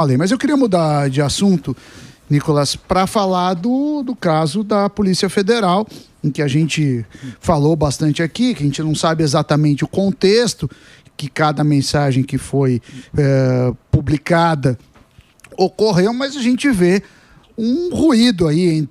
Falei, mas eu queria mudar de assunto, Nicolas, para falar do caso da Polícia Federal, em que a gente falou bastante aqui, que a gente não sabe exatamente o contexto, que cada mensagem que foi publicada ocorreu, mas a gente vê um ruído aí em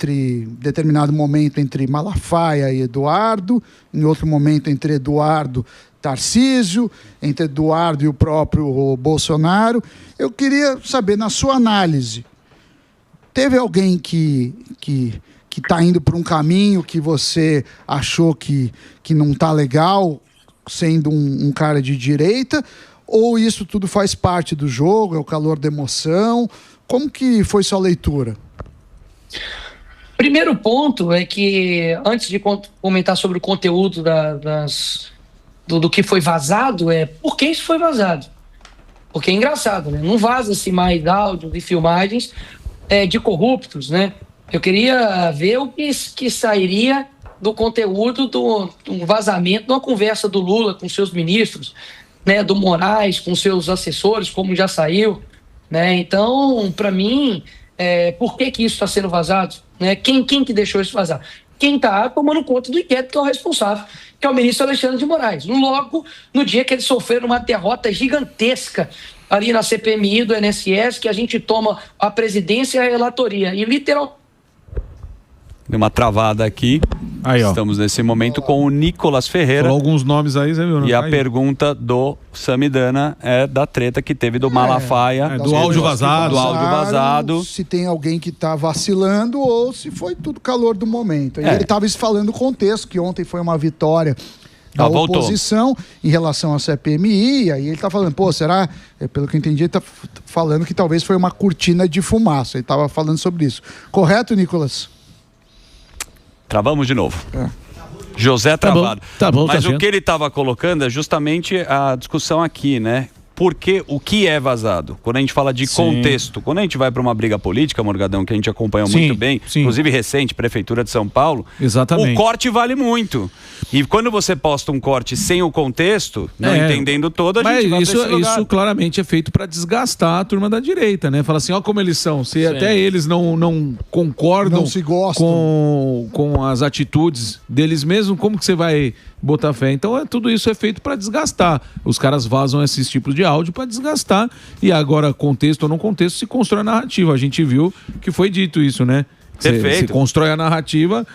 determinado momento entre Malafaia e Eduardo, em outro momento entre Eduardo e Tarcísio, entre Eduardo e o próprio Bolsonaro. Eu queria saber, na sua análise, teve alguém que está indo por um caminho que você achou que não está legal, sendo um cara de direita, ou isso tudo faz parte do jogo, é o calor da emoção? Como que foi sua leitura? Primeiro ponto é que, antes de comentar sobre o conteúdo do que foi vazado, por que isso foi vazado? Porque é engraçado, né? Não vaza-se mais áudios e filmagens de corruptos, né? Eu queria ver o que sairia do conteúdo do vazamento de uma conversa do Lula com seus ministros, né? Do Moraes com seus assessores, como já saiu, né? Então, para mim, por que isso está sendo vazado? Né? Quem que deixou isso vazar? Quem está tomando conta do inquérito, que é o responsável, que é o ministro Alexandre de Moraes. Logo, no dia que eles sofreram uma derrota gigantesca ali na CPMI do INSS, que a gente toma a presidência e a relatoria. E literalmente... Deu uma travada aqui. Aí, ó. Estamos nesse momento com o Nicolas Ferreira. Falou alguns nomes aí, você viu? E a pergunta do Samidana é da treta que teve do Malafaia. Do áudio vazado. Do áudio vazado. Se tem alguém que está vacilando ou se foi tudo calor do momento. E ele estava falando o contexto, que ontem foi uma vitória da oposição em relação à CPMI, e aí ele está falando, será? Pelo que eu entendi, ele está falando que talvez foi uma cortina de fumaça. Ele estava falando sobre isso. Correto, Nicolas? Travamos de novo. José travado. Tá bom, mas o que ele estava colocando é justamente a discussão aqui, né? Porque o que é vazado? Quando a gente fala de contexto, quando a gente vai para uma briga política, Morgadão, que a gente acompanhou muito bem, inclusive recente, Prefeitura de São Paulo, o corte vale muito. E quando você posta um corte sem o contexto, não entendendo todo, a gente vai para esse lugar. Isso claramente é feito para desgastar a turma da direita, né? Fala assim, ó como eles são. Se até eles não concordam, não se gostam com as atitudes deles mesmos, como que você vai botar fé? Então tudo isso é feito para desgastar. Os caras vazam esses tipos de áudio para desgastar, e agora, contexto ou não contexto, se constrói a narrativa. A gente viu que foi dito isso, né? Você constrói a narrativa,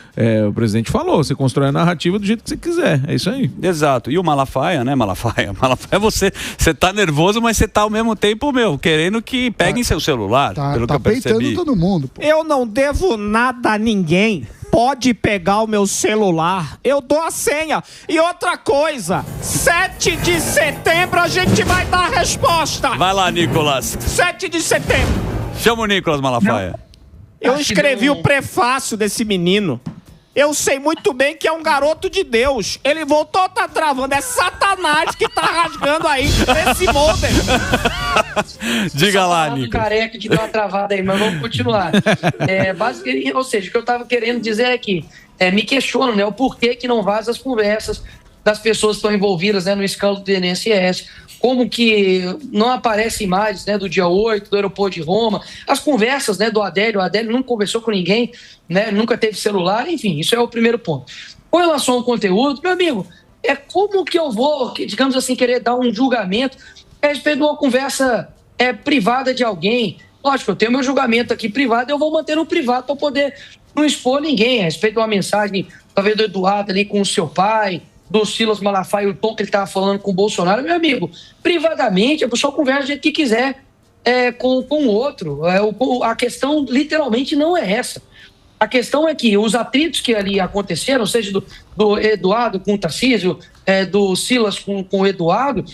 o presidente falou, você constrói a narrativa do jeito que você quiser, é isso aí. Exato, e o Malafaia, né, Malafaia você tá nervoso, mas você tá ao mesmo tempo, querendo que peguem seu celular, pelo que eu percebi. Peitando todo mundo. Eu não devo nada a ninguém. Pode pegar o meu celular, eu dou a senha. E outra coisa, 7 de setembro a gente vai dar a resposta. Vai lá, Nicolas. 7 de setembro. Chama o Nicolas Malafaia. Eu escrevi o prefácio desse menino. Eu sei muito bem que é um garoto de Deus. Ele voltou, tá travando. É Satanás que tá rasgando aí esse molder. Diga lá, Nicolas. Careca que deu uma travada aí, mas vamos continuar. Ou seja, o que eu tava querendo dizer é que me questiono, né, o porquê que não vaza as conversas das pessoas que estão envolvidas, né, no escândalo do INSS. Como que não aparecem imagens, né, do dia 8, do aeroporto de Roma, as conversas, né, do Adélio. O Adélio nunca conversou com ninguém, né, nunca teve celular, enfim, isso é o primeiro ponto. Com relação ao conteúdo, meu amigo, como que eu vou, digamos assim, querer dar um julgamento a respeito de uma conversa privada de alguém? Lógico, eu tenho meu julgamento aqui privado, eu vou manter no privado para poder não expor ninguém a respeito de uma mensagem, talvez do Eduardo ali com o seu pai, do Silas Malafaia, o tom que ele estava falando com o Bolsonaro. Meu amigo, privadamente a pessoa conversa do jeito que quiser com o outro. A questão literalmente não é essa. A questão é que os atritos que ali aconteceram, seja do Eduardo com o Tarcísio, do Silas com o Eduardo,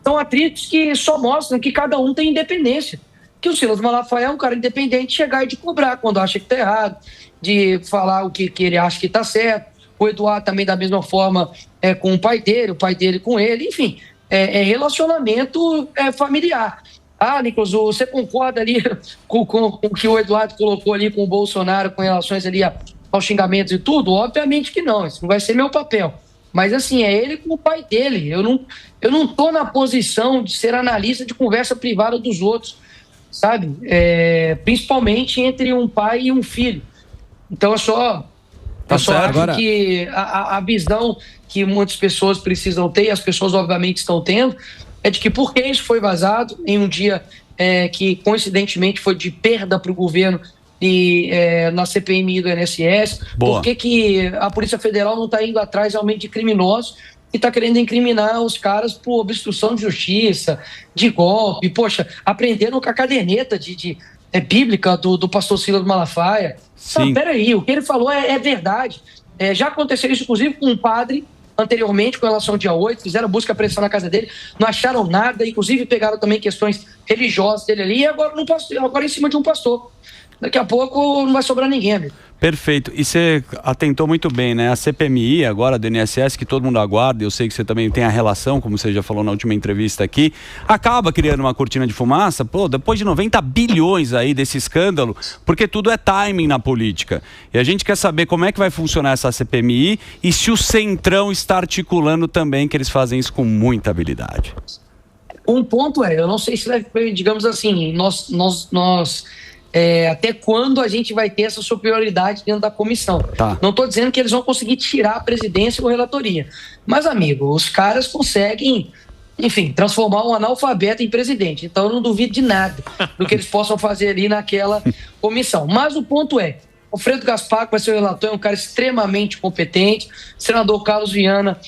são atritos que só mostram que cada um tem independência. Que o Silas Malafaia é um cara independente, chegar e de cobrar quando acha que está errado, de falar o que ele acha que está certo. O Eduardo também da mesma forma com o pai dele com ele, enfim, relacionamento familiar. Nicolas, você concorda ali com o que o Eduardo colocou ali com o Bolsonaro com relações ali aos xingamentos e tudo? Obviamente que não, isso não vai ser meu papel. Mas assim, é ele com o pai dele. Eu não tô na posição de ser analista de conversa privada dos outros. sabe? Principalmente entre um pai e um filho. Então, eu só acho que a visão que muitas pessoas precisam ter, e as pessoas obviamente estão tendo, é de que por que isso foi vazado em um dia que coincidentemente foi de perda para o governo e na CPMI do INSS, por que a Polícia Federal não está indo atrás realmente de criminosos e está querendo incriminar os caras por obstrução de justiça, de golpe. Poxa, aprenderam com a caderneta bíblica do pastor Silas Malafaia. Não, peraí, o que ele falou é verdade. Já aconteceu isso, inclusive, com um padre anteriormente, com relação ao dia 8, fizeram busca pressão na casa dele, não acharam nada, inclusive pegaram também questões religiosas dele ali, e agora em cima de um pastor. Daqui a pouco não vai sobrar ninguém, amigo. Perfeito. E você atentou muito bem, né? A CPMI agora do INSS, que todo mundo aguarda, eu sei que você também tem a relação, como você já falou na última entrevista aqui, acaba criando uma cortina de fumaça, depois de 90 bilhões aí desse escândalo, porque tudo é timing na política. E a gente quer saber como é que vai funcionar essa CPMI e se o Centrão está articulando também, que eles fazem isso com muita habilidade. Um ponto eu não sei se vai, digamos assim, até quando a gente vai ter essa superioridade dentro da comissão. Não estou dizendo que eles vão conseguir tirar a presidência ou relatoria. Mas, amigo, os caras conseguem, enfim, transformar um analfabeto em presidente. Então, eu não duvido de nada do que eles possam fazer ali naquela comissão. Mas o ponto o Alfredo Gaspar, que vai ser o relator, é um cara extremamente competente. Senador Carlos Viana,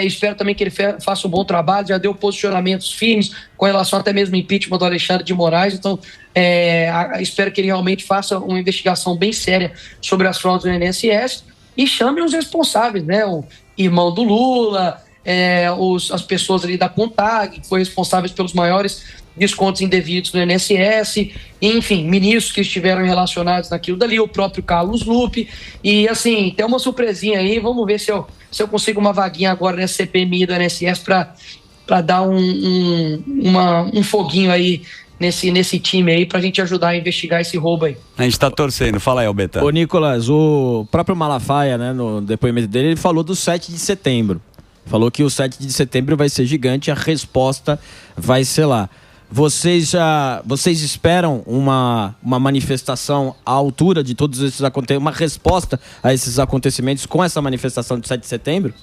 espero também que ele faça um bom trabalho, já deu posicionamentos firmes com relação até mesmo ao impeachment do Alexandre de Moraes. Então, espero que ele realmente faça uma investigação bem séria sobre as fraudes do INSS e chame os responsáveis, né? O irmão do Lula, as pessoas ali da CONTAG, que foi responsáveis pelos maiores descontos indevidos no INSS, enfim, ministros que estiveram relacionados naquilo dali, o próprio Carlos Lupe, e assim, tem uma surpresinha aí, vamos ver se eu consigo uma vaguinha agora nessa CPMI do INSS para dar um foguinho aí nesse time aí, pra gente ajudar a investigar esse roubo aí. A gente tá torcendo, fala aí, Albeta. Ô Nicolas, o próprio Malafaia, né, no depoimento dele, ele falou do 7 de setembro, falou que o 7 de setembro vai ser gigante, a resposta vai ser lá. Vocês esperam uma manifestação à altura de todos esses acontecimentos, uma resposta a esses acontecimentos com essa manifestação de 7 de setembro?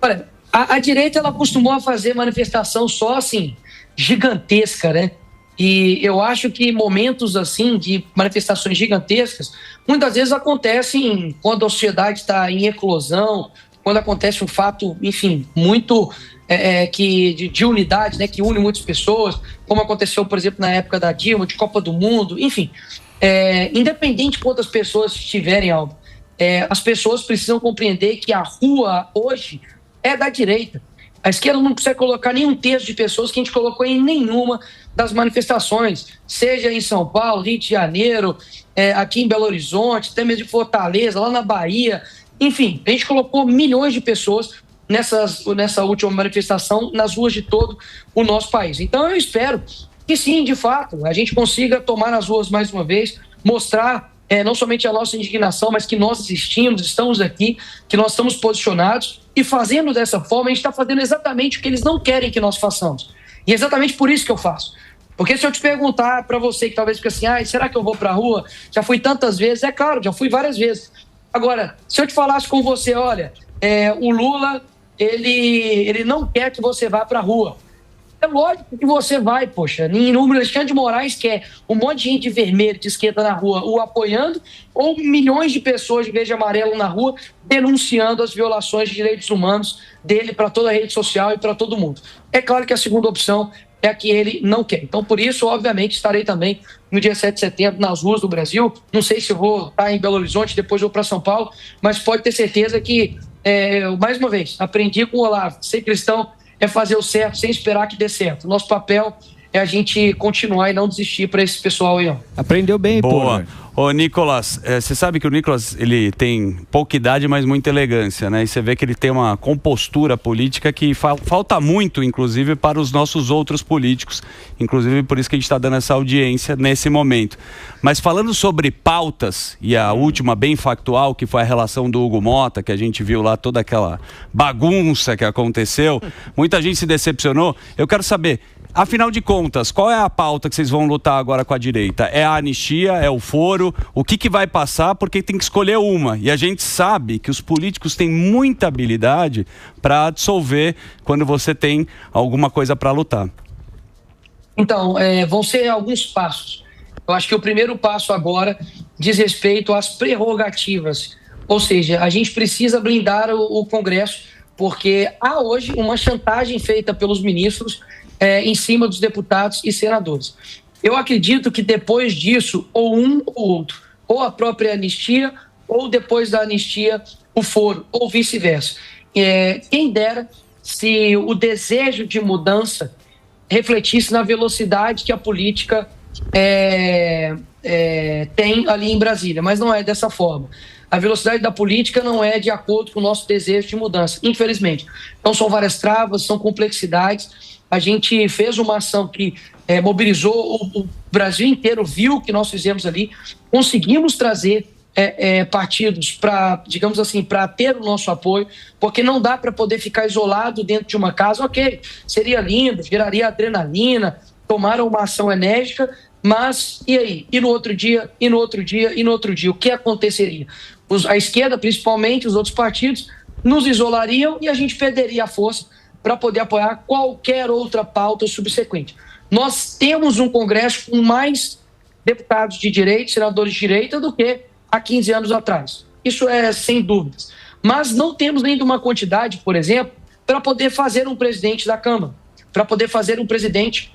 Olha, a direita ela costumou fazer manifestação só assim, gigantesca, né? E eu acho que momentos assim de manifestações gigantescas muitas vezes acontecem quando a sociedade está em eclosão, quando acontece um fato, enfim, muito de unidade, né, que une muitas pessoas, como aconteceu, por exemplo, na época da Dilma, de Copa do Mundo, enfim. Independente de quantas pessoas estiverem, Aldo, as pessoas precisam compreender que a rua hoje é da direita. A esquerda não consegue colocar nenhum terço de pessoas que a gente colocou em nenhuma das manifestações, seja em São Paulo, Rio de Janeiro, aqui em Belo Horizonte, até mesmo de Fortaleza, lá na Bahia. Enfim, a gente colocou milhões de pessoas nessa última manifestação nas ruas de todo o nosso país. Então eu espero que sim, de fato, a gente consiga tomar as ruas mais uma vez, mostrar não somente a nossa indignação, mas que nós existimos, estamos aqui, que nós estamos posicionados, e fazendo dessa forma, a gente está fazendo exatamente o que eles não querem que nós façamos. E é exatamente por isso que eu faço. Porque se eu te perguntar para você que talvez fique assim, será que eu vou para a rua? Já fui tantas vezes, é claro, já fui várias vezes. Agora, se eu te falasse com você, olha, o Lula, ele não quer que você vá para a rua. É lógico que você vai, poxa. Em número, Alexandre de Moraes quer um monte de gente de vermelho, de esquerda na rua, o apoiando, ou milhões de pessoas de verde e amarelo na rua denunciando as violações de direitos humanos dele para toda a rede social e para todo mundo. É claro que a segunda opção é a que ele não quer. Então, por isso, obviamente, estarei também no dia 7 de setembro nas ruas do Brasil. Não sei se vou estar em Belo Horizonte, depois vou para São Paulo, mas pode ter certeza que, mais uma vez, aprendi com o Olavo, ser cristão é fazer o certo sem esperar que dê certo. Nosso papel é a gente continuar e não desistir para esse pessoal aí, ó. Aprendeu bem, boa. Ô, Nicolas, você sabe que o Nicolas, ele tem pouca idade, mas muita elegância, né? E você vê que ele tem uma compostura política que falta muito, inclusive, para os nossos outros políticos. Inclusive, por isso que a gente está dando essa audiência nesse momento. Mas falando sobre pautas, e a última bem factual, que foi a relação do Hugo Mota, que a gente viu lá toda aquela bagunça que aconteceu, muita gente se decepcionou. Eu quero saber, afinal de contas, qual é a pauta que vocês vão lutar agora com a direita? É a anistia? É o foro? O que vai passar? Porque tem que escolher uma. E a gente sabe que os políticos têm muita habilidade para dissolver quando você tem alguma coisa para lutar. Então, vão ser alguns passos. Eu acho que o primeiro passo agora diz respeito às prerrogativas. Ou seja, a gente precisa blindar o Congresso, porque há hoje uma chantagem feita pelos ministros em cima dos deputados e senadores. Eu acredito que depois disso, ou um ou outro, ou a própria anistia, ou depois da anistia, o foro, ou vice-versa. Quem dera se o desejo de mudança refletisse na velocidade que a política tem ali em Brasília, mas não é dessa forma. A velocidade da política não é de acordo com o nosso desejo de mudança, infelizmente. Então são várias travas, são complexidades. A gente fez uma ação que mobilizou o Brasil inteiro, viu o que nós fizemos ali, conseguimos trazer partidos para, digamos assim, para ter o nosso apoio, porque não dá para poder ficar isolado dentro de uma casa. Ok, seria lindo, geraria adrenalina, tomaram uma ação enérgica, mas e aí? E no outro dia, e no outro dia, e no outro dia? O que aconteceria? A esquerda, principalmente, os outros partidos, nos isolariam e a gente perderia a força para poder apoiar qualquer outra pauta subsequente. Nós temos um Congresso com mais deputados de direita, senadores de direita, do que há 15 anos atrás. Isso é sem dúvidas. Mas não temos ainda uma quantidade, por exemplo, para poder fazer um presidente da Câmara, para poder fazer um presidente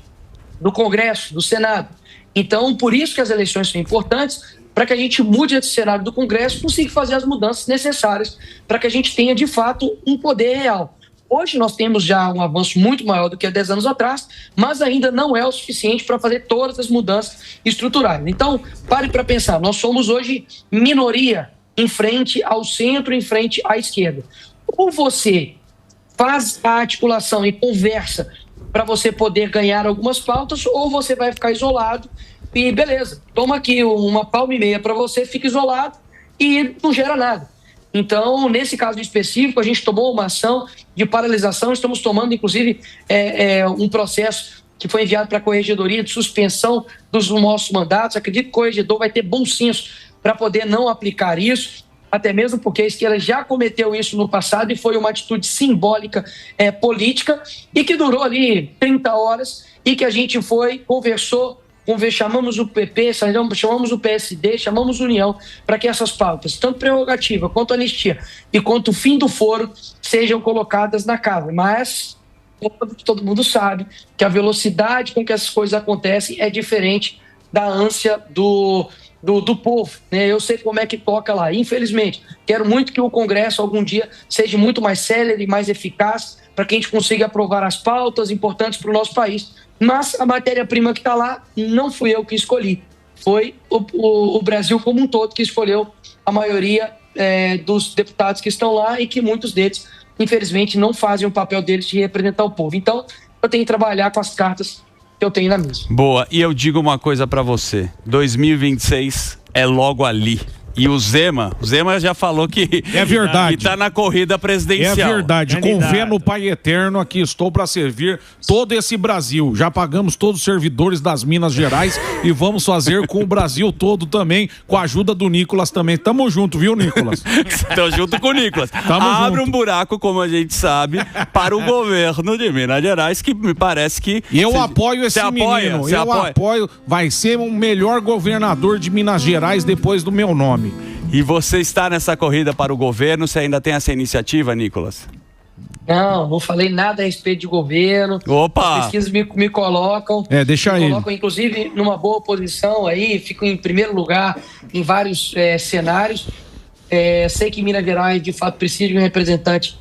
do Congresso, do Senado. Então, por isso que as eleições são importantes, para que a gente mude esse cenário do Congresso e consiga fazer as mudanças necessárias para que a gente tenha, de fato, um poder real. Hoje nós temos já um avanço muito maior do que há 10 anos atrás, mas ainda não é o suficiente para fazer todas as mudanças estruturais. Então, pare para pensar, nós somos hoje minoria em frente ao centro, em frente à esquerda. Ou você faz a articulação e conversa para você poder ganhar algumas pautas, ou você vai ficar isolado e beleza, toma aqui uma palma e meia para você, fica isolado e não gera nada. Então, nesse caso específico, a gente tomou uma ação de paralisação, estamos tomando, inclusive, um processo que foi enviado para a Corregedoria de suspensão dos nossos mandatos. Acredito que o corregedor vai ter bom senso para poder não aplicar isso, até mesmo porque a esquerda já cometeu isso no passado e foi uma atitude simbólica política e que durou ali 30 horas e que a gente conversou, chamamos o PP, chamamos o PSD, chamamos a União para que essas pautas, tanto prerrogativa quanto anistia e quanto o fim do foro, sejam colocadas na casa. Mas todo mundo sabe que a velocidade com que essas coisas acontecem é diferente da ânsia do povo, né? Eu sei como é que toca lá. Infelizmente, quero muito que o Congresso algum dia seja muito mais célere e mais eficaz para que a gente consiga aprovar as pautas importantes para o nosso país. Mas a matéria-prima que está lá não fui eu que escolhi. Foi o Brasil como um todo que escolheu a maioria dos deputados que estão lá e que muitos deles, infelizmente, não fazem o papel deles de representar o povo. Então, eu tenho que trabalhar com as cartas que eu tenho na mesa. Boa, e eu digo uma coisa pra você, 2026 é logo ali. E o Zema já falou que é verdade. Que tá na corrida presidencial. É verdade. Convê no Pai Eterno, aqui estou para servir todo esse Brasil. Já pagamos todos os servidores das Minas Gerais e vamos fazer com o Brasil todo também, com a ajuda do Nicolas também. Tamo junto, viu, Nicolas? Tô junto com o Nicolas. Abre um buraco, como a gente sabe, para o governo de Minas Gerais, que me parece que... Eu apoio esse menino. Eu apoio. Vai ser o melhor governador de Minas Gerais depois do meu nome. E você está nessa corrida para o governo? Você ainda tem essa iniciativa, Nicolas? Não falei nada a respeito de governo. Opa! As pesquisas me colocam. Deixa aí. Me colocam, inclusive, numa boa posição aí. Fico em primeiro lugar em vários cenários. Sei que Minas Gerais, de fato, precisa de um representante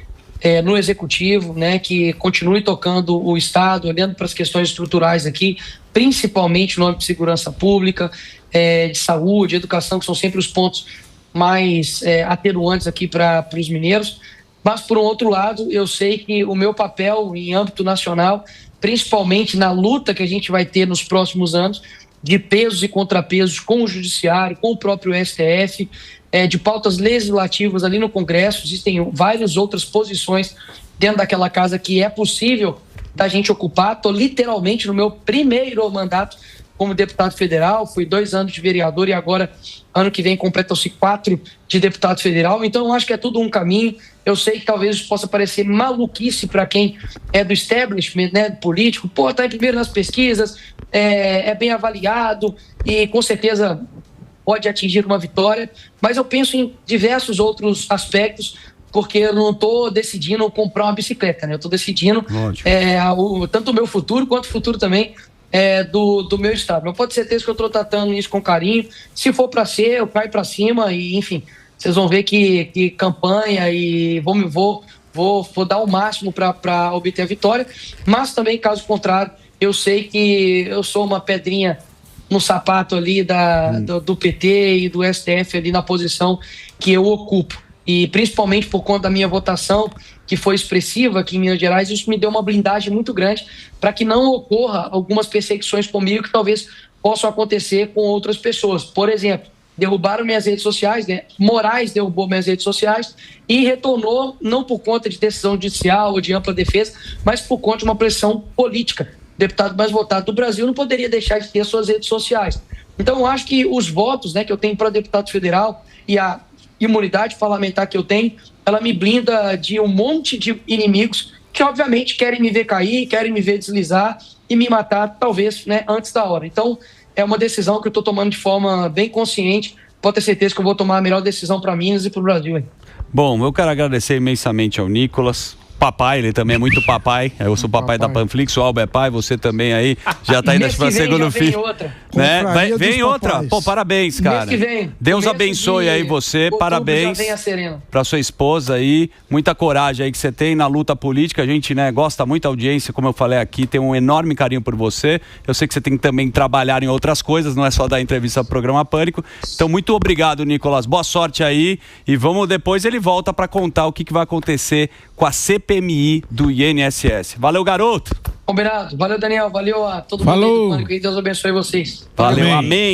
no Executivo, né, que continue tocando o Estado, olhando para as questões estruturais aqui, principalmente no âmbito de segurança pública, de saúde, educação, que são sempre os pontos mais atenuantes aqui para os mineiros. Mas, por um outro lado, eu sei que o meu papel em âmbito nacional, principalmente na luta que a gente vai ter nos próximos anos, de pesos e contrapesos com o Judiciário, com o próprio STF, de pautas legislativas ali no Congresso, existem várias outras posições dentro daquela casa que é possível da gente ocupar. Estou literalmente no meu primeiro mandato como deputado federal, fui 2 anos de vereador e agora, ano que vem, completam-se 4 de deputado federal. Então, eu acho que é tudo um caminho. Eu sei que talvez isso possa parecer maluquice para quem é do establishment, né, político. Pô, tá em primeiro nas pesquisas, é bem avaliado e com certeza pode atingir uma vitória. Mas eu penso em diversos outros aspectos, porque eu não estou decidindo comprar uma bicicleta, né? Eu estou decidindo tanto o meu futuro quanto o futuro também do meu estado. Mas pode ter certeza que eu estou tratando isso com carinho. Se for para ser, eu caio para cima e, enfim, vocês vão ver que campanha e vou dar o máximo para obter a vitória. Mas também, caso contrário, eu sei que eu sou uma pedrinha no sapato ali do PT e do STF ali na posição que eu ocupo. E principalmente por conta da minha votação, que foi expressiva aqui em Minas Gerais, isso me deu uma blindagem muito grande para que não ocorra algumas perseguições comigo que talvez possam acontecer com outras pessoas. Por exemplo, derrubaram minhas redes sociais, né? Moraes derrubou minhas redes sociais e retornou não por conta de decisão judicial ou de ampla defesa, mas por conta de uma pressão política. O deputado mais votado do Brasil não poderia deixar de ter suas redes sociais. Então, eu acho que os votos, né, que eu tenho para deputado federal e a imunidade parlamentar que eu tenho, ela me blinda de um monte de inimigos que, obviamente, querem me ver cair, querem me ver deslizar e me matar, talvez, né, antes da hora. Então, é uma decisão que eu estou tomando de forma bem consciente. Pode ter certeza que eu vou tomar a melhor decisão para Minas e para o Brasil. Hein? Bom, eu quero agradecer imensamente ao Nicolas. Papai, ele também é muito papai. Eu sou papai da Panflix, o Alba é pai, você também aí. Já tá indo para segundo filho. Né? Vem outra. Pô, parabéns, cara. Deus abençoe aí você. Parabéns para sua esposa aí. Muita coragem aí que você tem na luta política. A gente, né, gosta muito da audiência, como eu falei aqui, tem um enorme carinho por você. Eu sei que você tem que também trabalhar em outras coisas, não é só dar entrevista pro programa Pânico. Então, muito obrigado, Nicolas. Boa sorte aí. E vamos depois, ele volta para contar o que vai acontecer com a CPMI do INSS. Valeu, garoto! Combinado. Valeu, Daniel. Valeu a todo mundo do Pânico. E Deus abençoe vocês. Valeu, amém.